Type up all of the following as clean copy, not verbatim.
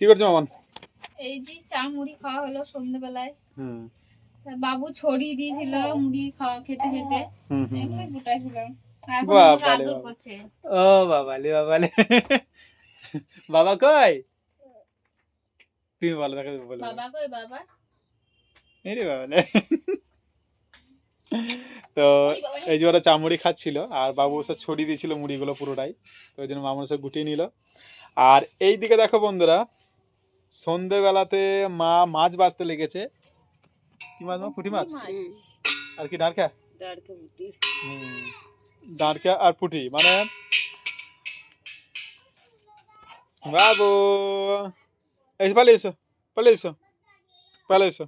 কি করছো মামন? এই যে চা মুড়ি খাওয়া হলো সন্ধ্যাবেলায়। বাবু ছড়িয়ে দিয়েছিল মুড়ি খাওয়া খেতে খেতে এগুলো গোটাইছিলাম। এখন আমাকে আদর করছে। ও বাবালে বাবালে। বাবা কই? তুমি বলো, দেখো বলো। বাবা কই বাবা? এই রে বাবালে। তো এই যে ওরা চামড়ি খাচ্ছিল আর বাবু সব ছড়িয়ে দিয়েছিল মুড়িগুলো পুরোটাই, তো ওই জন্য মামুন সব গুটিয়ে নিল। আর এই দিকে দেখো বন্ধুরা, সন্ধেবেলাতে মা মাছ বাছতে লেগেছে। কি মাছ? মা পুঁটি মাছ আর কি ডাঁড়কা, ডাঁড়কা আর পুঁটি মানে। বাবু এসে পালিয়ে এসো, পালিয়ে এসো, পালিয়ে এসো।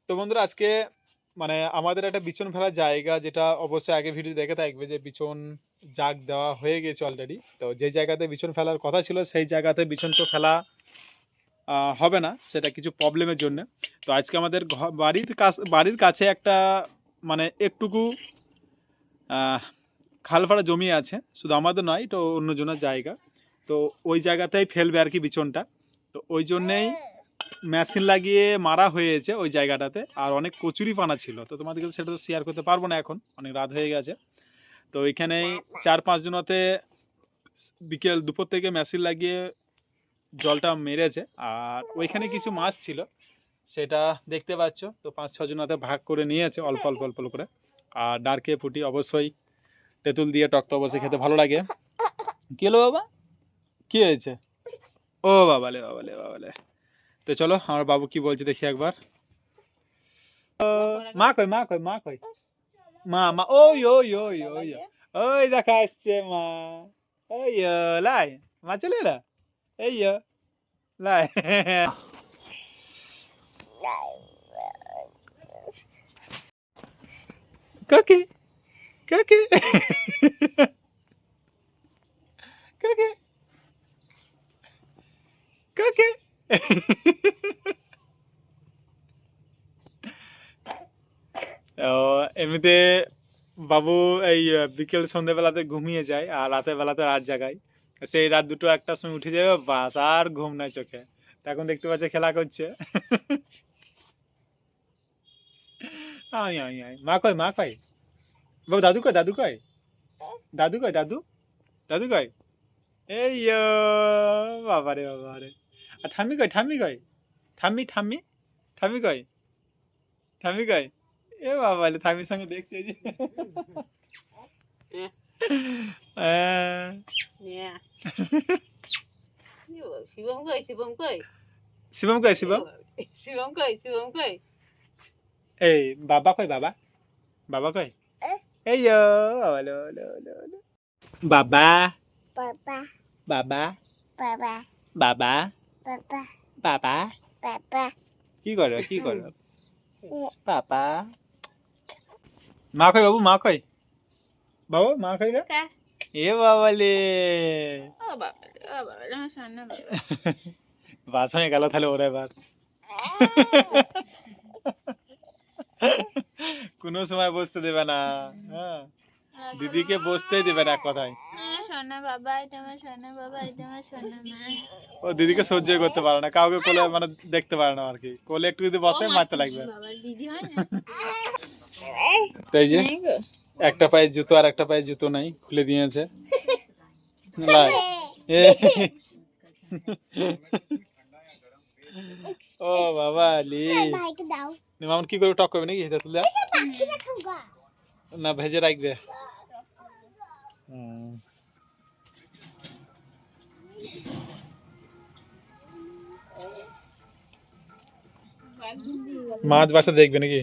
তো বন্ধুরা আজকে মানে আমাদের একটা বিছন ফেলার জায়গা, যেটা অবশ্যই আগে ভিডিও দেখে থাকবে যে বিছন জাগ দেওয়া হয়ে গেছে অলরেডি। তো যে জায়গাতে বিছন ফেলার কথা ছিল সেই জায়গাতে বিছন তো ফেলা হবে না, সেটা কিছু প্রবলেমের জন্য। তো আজকে আমাদের বাড়ির কাছে একটা মানে একটুকু খালফাড়া জমি আছে, শুধু আমাদের নয়, তো অন্যজনের জায়গা। তো ওই জায়গাতেই ফেলবে আর কি বিছনটা। তো ওই জন্যেই মেশিন লাগিয়ে মারা হয়েছে ওই জায়গাটাতে। আর অনেক কচুরি পানা ছিল, তো তোমাদেরকে সেটা তো শেয়ার করতে পারবো না, এখন অনেক রাত হয়ে গেছে। তো ওইখানেই 4-5 জনতে বিকেল দুপুর থেকে মেশিন লাগিয়ে জলটা মেরেছে। আর ওইখানে কিছু মাছ ছিল, সেটা দেখতে পাচ্ছ। তো 5-6 জনাতে ভাগ করে নিয়েছে অল্প অল্প অল্প করে। আর ডারকে পুঁটি অবশ্যই তেঁতুল দিয়ে টক তো অবশ্যই খেতে ভালো লাগে। কি হলো বাবা, কি হয়েছে? ও বাবালে বাবালে বাবালে। তো চলো আমার বাবু কি বলছে দেখি একবার। মা কই, মা কই, মা কই, মা মা ওই ওই ওই ওই ওই দেখা আসছে মা। ওই লাই মা চলে এলা, এই লাই। কাকে কাকে কাকে কাকে। এমনিতে বাবু এই বিকেল সন্ধ্যেবেলাতে ঘুমিয়ে যায় আর রাতের বেলাতে রাত জাগায়। সেই রাত 2-1টার সময় উঠে যাবে, বাস আর ঘুম নাই চোখে। এখন দেখতে পাচ্ছে খেলা করছে। আমি আমি আমি মা কই, মা কই, বাবু দাদু কই, দাদু কই, দাদু কই, দাদু দাদু কই, এই বাবারে বাবারে। আর ঠাম্মি কই, ঠাম্মি কই, ঠাম্মি ঠাম্মি ঠাম্মি কই, ঠাম্মি কই। এ বাবালে ঠাম্মির সঙ্গে দেখছে যে। শিবম কই, শিবম কই, শিবম কই, শিবম শিবম কই, শিবম কই। এই বাবা কই, বাবা বাবা কই, এই বাবালে বাবালে বাবা Papa, বাবা papa, বাবা papa, বাবা। papa. কি করো কি করো পাপা? মা কই বাবু, মা কই বাবু, মা কই রে? এ বাবালে ও বাবা, ও বাবা, আমার সান্না বাবা। বাস হয়ে গেল তাহলে ওরা এবার। কোনো সময় বসতে দেবে না, হ্যাঁ দিদিকে বসতেই দেবে না এক কথায়। আমার সোনা বাবা, এটা আমার সোনা বাবা, এটা আমার সোনা মা। ও দিদিকে সহ্যই করতে পারে না, কাউকে কোলে মানে দেখতে পারে না আর কি। কোলে একটু যদি বসে মারতে লাগবে। বাবার দিদি হয় না। তো এই যে একটা পায়ে জুতো আর একটা পায়ে জুতো নাই, খুলে দিয়েছে। লাই ও বাবা লি। Bye, cái đầu. মামুন কি করে টক করবে নাকি এটা তুলে? Sao bạn kia nó không gà? না ভেজে রাখবে। মাছ বাসা দেখবে নাকি?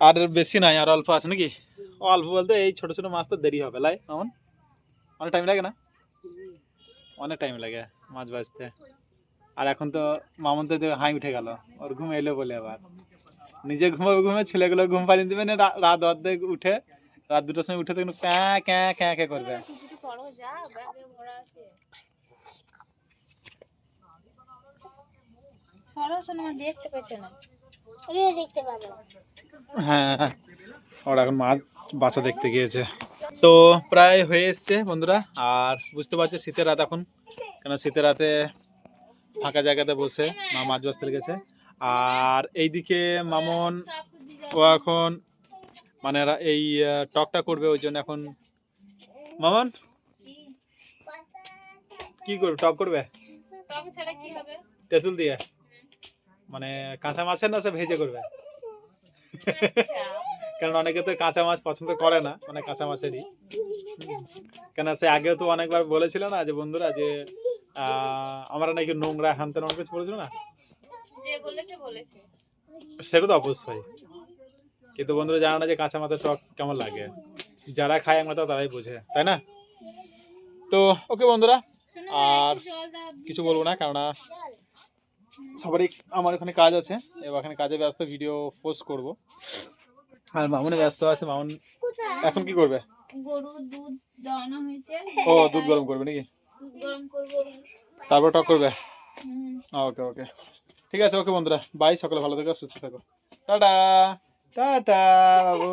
আর বেশি নাই, আর অল্প আছে নাকি? অল্প বলতে এই ছোট ছোট মাছ তো দেরি হবে লাই মামুন, অনেক টাইম লাগে না? অনেক টাইম লাগে মাছ বাজতে। আর এখন তো মামুন তো হাই উঠে গেল, ওর ঘুম এলো বলে আবার নিজে ঘুমাবে, ঘুমে ছেলেগুলো ঘুম পাড়িয়ে দেবে না। রাত অর্ধেক উঠে, রাত 2টার সময় উঠে তখন ক্যাঁ ক্যাঁ ক্যাঁ ক্যাঁ করবে। দেখতে পেয়েছে না, Ini দেখতে পাবো। হ্যাঁ ওরা এখন মাছ বাচ্চা দেখতে গিয়েছে। তো প্রায় হয়ে এসছে বন্ধুরা, আর বুঝতে পারছো শীতের রাত এখন, কেন শীতের রাতে ফাঁকা জায়গাতে বসে মা মাছ বাছতে লেগেছে। আর এইদিকে মামন ও এখন মানে এই টকটা করবে, ওই জন্য এখন মামন কি করবে, টক করবে টক ছাড়া কি হবে? তেঁতুল দিয়ে, মানে কাঁচা মাছের না সে ভেজে করবে? আচ্ছা, কারণ অনেকে তো কাঁচা মাছ পছন্দ করে না, মানে কাঁচা মাছেরই। কেন সে আগেও তো অনেকবার বলেছিল না যে বন্ধুরা যে আমরা নাকি নোংরা হানতে অনেক কিছু বলেছিল না, যে বলেছে বলেছে। সেটা তো অবশ্যই, কিন্তু বন্ধুরা জানা না যে কাঁচা মাছের টক কেমন লাগে, যারা খায় একমাত্র তারাই বোঝে, তাই না? তো ওকে বন্ধুরা, শোনো, আর একটু জল দাও। কিছু বলবো না, কেননা সবারই আমার এখানে কাজ আছে, এবার এখানে কাজে ব্যস্ত, ভিডিও পোস্ট করব। আর মামুনে ব্যস্ত আছে, মামুন এখন কি করবে? গরুর দুধ দোয়ানো হয়েছে, ও দুধ গরম করবে নাকি? দুধ গরম করবো। তারপর টক করবে? হুম। ওকে ওকে, ঠিক আছে, ওকে বন্ধুরা, বাই, সকলে ভালো থেকো, সুস্থ থাকো, টাটা টাটা বাবু।